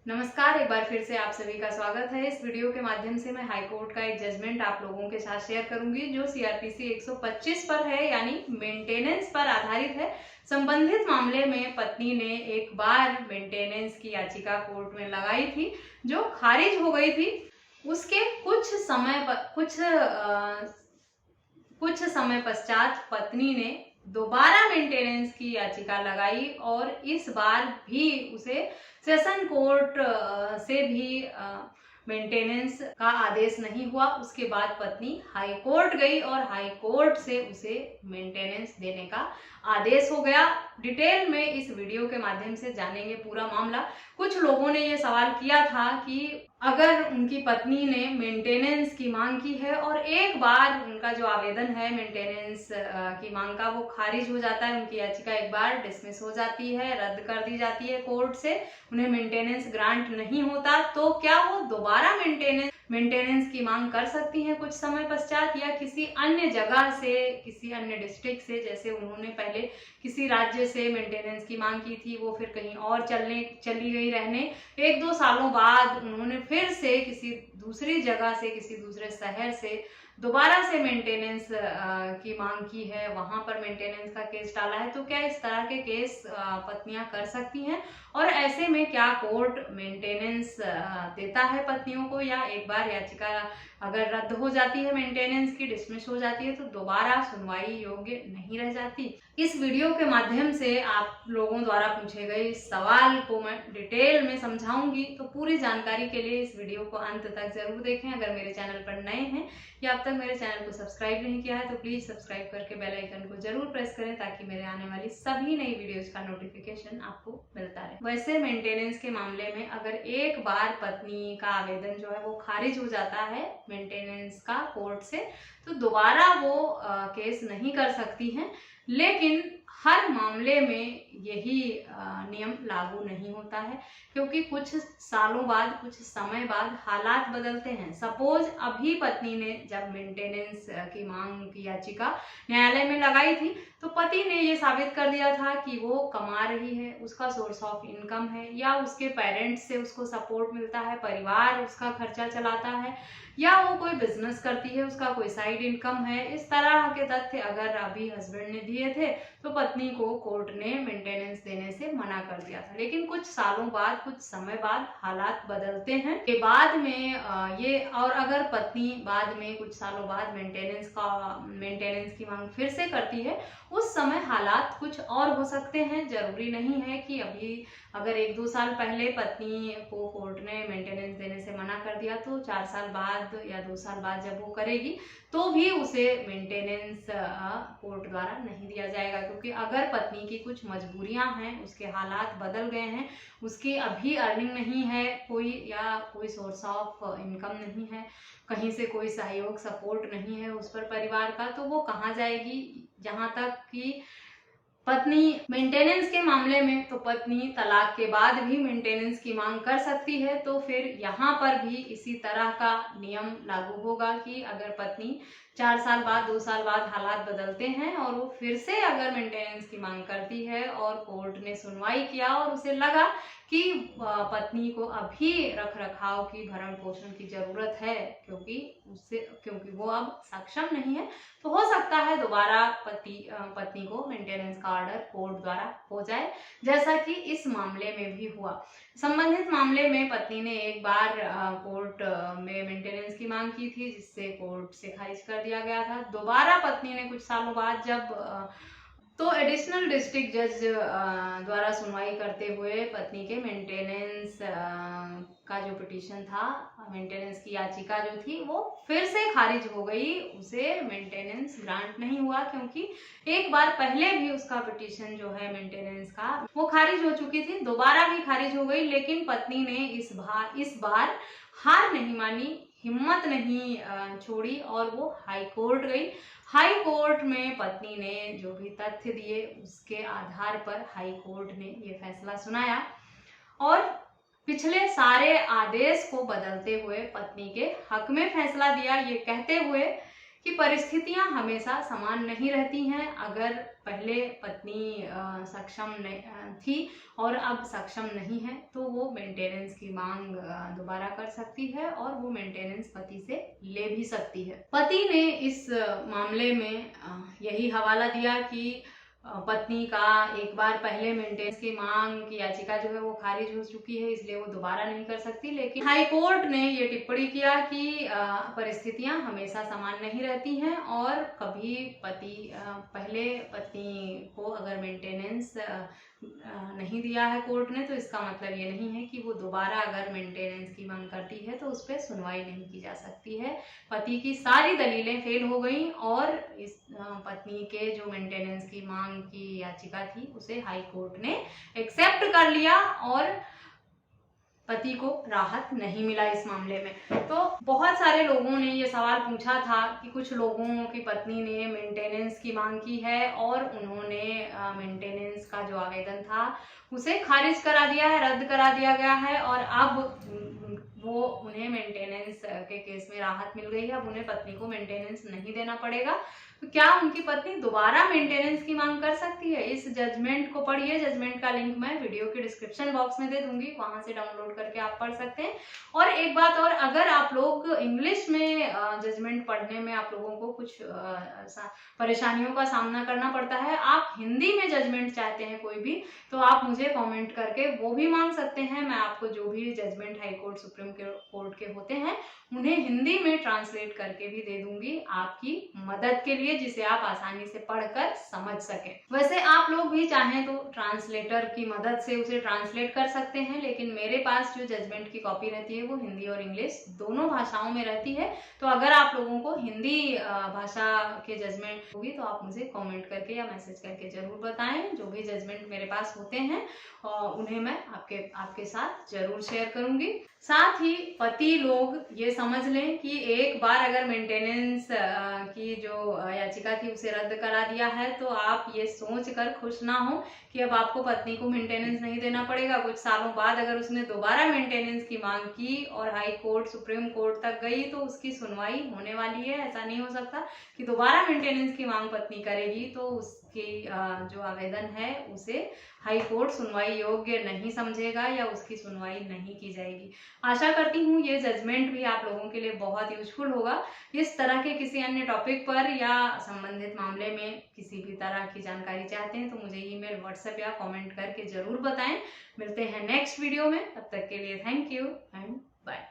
नमस्कार, एक बार फिर से आप सभी का स्वागत है। इस वीडियो के माध्यम से मैं हाई कोर्ट का एक जजमेंट आप लोगों के साथ शेयर करूंगी जो सीआरपीसी 125 पर है, यानी मेंटेनेंस पर आधारित है। संबंधित मामले में पत्नी ने एक बार मेंटेनेंस की याचिका कोर्ट में लगाई थी जो खारिज हो गई थी। उसके कुछ समय पश्चात पत्नी ने दोबारा मेंटेनेंस की याचिका लगाई और इस बार भी उसे सेशन कोर्ट से भी मेंटेनेंस का आदेश नहीं हुआ। उसके बाद पत्नी हाई कोर्ट गई और हाई कोर्ट से उसे मेंटेनेंस देने का आदेश हो गया। डिटेल में इस वीडियो के माध्यम से जानेंगे पूरा मामला। कुछ लोगों ने ये सवाल किया था कि अगर उनकी पत्नी ने मेंटेनेंस की मांग की है और एक बार उनका जो आवेदन है मेंटेनेंस की मांग का वो खारिज हो जाता है, उनकी याचिका एक बार डिसमिस हो जाती है, रद्द कर दी जाती है कोर्ट से, उन्हें मेंटेनेंस ग्रांट नहीं होता, तो क्या वो दोबारा मेंटेनेंस की मांग कर सकती हैं कुछ समय पश्चात, या किसी अन्य जगह से, किसी अन्य डिस्ट्रिक्ट से, जैसे उन्होंने पहले किसी राज्य से मेंटेनेंस की मांग की थी, वो फिर कहीं और चली गई रहने, 1-2 सालों बाद उन्होंने फिर से किसी दूसरी जगह से, किसी दूसरे शहर से दोबारा से मेंटेनेंस की मांग की है, वहां पर मेंटेनेंस का केस डाला है, तो क्या इस तरह के केस पत्नियां कर सकती हैं? और ऐसे में क्या कोर्ट मेंटेनेंस देता है पत्नियों को, या एक बार याचिका अगर रद्द हो जाती है, मेंटेनेंस की डिसमिस हो जाती है, तो दोबारा सुनवाई योग्य नहीं रह जाती? इस वीडियो के माध्यम से आप लोगों द्वारा पूछे गए इस सवाल को मैं डिटेल में समझाऊंगी, तो पूरी जानकारी के लिए इस वीडियो को अंत तक जरूर देखें। अगर मेरे चैनल पर नए हैं या अब तक मेरे चैनल को सब्सक्राइब नहीं किया है तो प्लीज सब्सक्राइब करके बेल आइकन को जरूर प्रेस करें ताकि मेरे आने वाली सभी नई वीडियोस का नोटिफिकेशन आपको मिलता रहे। वैसे मेंटेनेंस के मामले में अगर एक बार पत्नी का आवेदन जो है वो खारिज हो जाता है मेंटेनेंस का कोर्ट से, तो दोबारा वो केस नहीं कर सकती हैं। लेकिन हर मामले में यही नियम लागू नहीं होता है, क्योंकि कुछ सालों बाद, कुछ समय बाद हालात बदलते हैं। सपोज अभी पत्नी ने जब मेंटेनेंस की मांग की याचिका न्यायालय में लगाई थी, तो पति ने ये साबित कर दिया था कि वो कमा रही है, उसका सोर्स ऑफ इनकम है, या उसके पेरेंट्स से उसको सपोर्ट मिलता है, परिवार उसका खर्चा चलाता है, या वो कोई बिजनेस करती है, उसका कोई साइड इनकम है। इस तरह के तथ्य अगर अभी हस्बैंड ने दिए थे तो पत्नी को कोर्ट ने मेंटेनेंस देने से मना कर दिया था। लेकिन कुछ सालों बाद, कुछ समय बाद हालात बदलते हैं के बाद में ये, और अगर पत्नी बाद में कुछ सालों बाद मेंटेनेंस की मांग फिर से करती है, उस समय हालात कुछ और हो सकते हैं। जरूरी नहीं है कि अभी अगर 1-2 साल पहले पत्नी को कोर्ट ने मेंटेनेंस देने से मना कर दिया तो 4 साल बाद या 2 साल बाद जब वो करेगी तो भी उसे मेंटेनेंस कोर्ट द्वारा नहीं दिया जाएगा, क्योंकि अगर पत्नी की कुछ मजबूरियां हैं, उसके हालात बदल गए हैं, उसकी अभी अर्निंग नहीं है कोई, या कोई सोर्स ऑफ इनकम नहीं है, कहीं से कोई सहयोग सपोर्ट नहीं है उस पर परिवार का, तो वो कहाँ जाएगी? जहां तक कि पत्नी मेंटेनेंस के मामले में, तो पत्नी तलाक के बाद भी मेंटेनेंस की मांग कर सकती है। तो फिर यहाँ पर भी इसी तरह का नियम लागू होगा कि अगर पत्नी 4 साल बाद, 2 साल बाद हालात बदलते हैं और वो फिर से अगर मेंटेनेंस की मांग करती है और कोर्ट ने सुनवाई किया और उसे लगा कि पत्नी को अभी रख रखाव की, भरण पोषण की जरूरत है, क्योंकि वो अब सक्षम नहीं है, तो हो सकता है दोबारा पत्नी को मेंटेनेंस का ऑर्डर कोर्ट द्वारा हो जाए, जैसा कि इस मामले में भी हुआ। संबंधित मामले में पत्नी ने एक बार कोर्ट में मेंटेनेंस की मांग की थी, जिससे कोर्ट से खारिज कर दिया गया था। दोबारा पत्नी ने कुछ सालों बाद जब तो एडिशनल डिस्ट्रिक्ट जज द्वारा सुनवाई करते हुए पत्नी के मेंटेनेंस का जो पिटीशन था, मेंटेनेंस की याचिका जो थी, वो फिर से खारिज हो गई, उसे मेंटेनेंस ग्रांट नहीं हुआ, क्योंकि एक बार पहले भी उसका पिटीशन जो है मेंटेनेंस का वो खारिज हो चुकी थी, दोबारा भी खारिज हो गई। लेकिन पत्नी ने इस बार हार नहीं मानी, हिम्मत नहीं छोड़ी और वो हाई कोर्ट गई। हाई कोर्ट में पत्नी ने जो भी तथ्य दिए उसके आधार पर हाई कोर्ट ने ये फैसला सुनाया और पिछले सारे आदेश को बदलते हुए पत्नी के हक में फैसला दिया, ये कहते हुए कि परिस्थितियां हमेशा समान नहीं रहती हैं। अगर पहले पत्नी सक्षम थी और अब सक्षम नहीं है तो वो मेंटेनेंस की मांग दोबारा कर सकती है और वो मेंटेनेंस पति से ले भी सकती है। पति ने इस मामले में यही हवाला दिया कि पत्नी का एक बार पहले मेंटेनेंस की मांग की याचिका जो है वो खारिज हो चुकी है, इसलिए वो दोबारा नहीं कर सकती। लेकिन हाई कोर्ट ने ये टिप्पणी किया कि परिस्थितियां हमेशा समान नहीं रहती हैं और कभी पहले पत्नी को अगर मेंटेनेंस नहीं दिया है कोर्ट ने तो इसका मतलब ये नहीं है कि वो दोबारा अगर मेंटेनेंस की मांग करती है तो उस पर सुनवाई नहीं की जा सकती है। पति की सारी दलीलें फेल हो गई और इस पत्नी के जो मेंटेनेंस की मांग की याचिका थी उसे हाई कोर्ट ने एक्सेप्ट कर लिया और पति को राहत नहीं मिला इस मामले में। तो बहुत सारे लोगों ने ये सवाल पूछा था कि कुछ लोगों की पत्नी ने मेंटेनेंस की मांग की है और उन्होंने मेंटेनेंस का जो आवेदन था उसे खारिज करा दिया है, रद्द करा दिया गया है और अब वो उन्हें मेंटेनेंस के केस में राहत मिल गई है। अब उन्हें पत्नी को मेंटेनेंस नहीं देना पड़ेगा। तो क्या उनकी पत्नी दोबारा मेंटेनेंस की मांग कर सकती है? इस जजमेंट को पढ़िए। जजमेंट का लिंक मैं वीडियो के डिस्क्रिप्शन बॉक्स में दे दूंगी, वहां से डाउनलोड करके आप पढ़ सकते हैं। और एक बात और, अगर आप लोग इंग्लिश में जजमेंट पढ़ने में आप लोगों को कुछ परेशानियों का सामना करना पड़ता है, आप हिंदी में जजमेंट चाहते हैं कोई भी, तो आप मुझे कमेंट करके वो भी मांग सकते हैं। मैं आपको जो भी judgement high court, supreme court के होते हैं उन्हें हिंदी में ट्रांसलेट करके भी दे दूंगी आपकी मदद के लिए, जिसे आप आसानी से पढ़कर समझ सकें। वैसे आप लोग भी चाहें तो ट्रांसलेटर की मदद से उसे ट्रांसलेट कर सकते हैं, लेकिन मेरे पास जो जजमेंट की कॉपी रहती है वो हिंदी और इंग्लिश दोनों भाषाओं में रहती है। तो अगर आप लोगों को हिंदी भाषा के जजमेंट होगी तो आप मुझे कमेंट करके या मैसेज करके जरूर बताएं। जो भी जजमेंट मेरे पास होते हैं उन्हें मैं आपके साथ जरूर शेयर करूंगी। साथ ही पति लोग ये समझ लें कि एक बार अगर मेंटेनेंस की जो याचिका थी उसे रद्द करा दिया है तो आप ये सोच कर खुश ना हो कि अब आपको पत्नी को मेंटेनेंस नहीं देना पड़ेगा। कुछ सालों बाद अगर उसने दोबारा मेंटेनेंस की मांग की और हाई कोर्ट, सुप्रीम कोर्ट तक गई तो उसकी सुनवाई होने वाली है। ऐसा नहीं हो सकता कि दोबारा मेंटेनेंस की मांग पत्नी करेगी तो उसकी जो आवेदन है उसे हाई कोर्ट सुनवाई योग्य नहीं समझेगा या उसकी सुनवाई नहीं की जाएगी। आशा करती हूँ ये जजमेंट भी आप लोगों के लिए बहुत यूजफुल होगा। इस तरह के किसी अन्य टॉपिक पर या संबंधित मामले में किसी भी तरह की जानकारी चाहते हैं तो मुझे ईमेल, व्हाट्सएप या कमेंट करके जरूर बताएं। मिलते हैं नेक्स्ट वीडियो में, तब तक के लिए थैंक यू एंड बाय।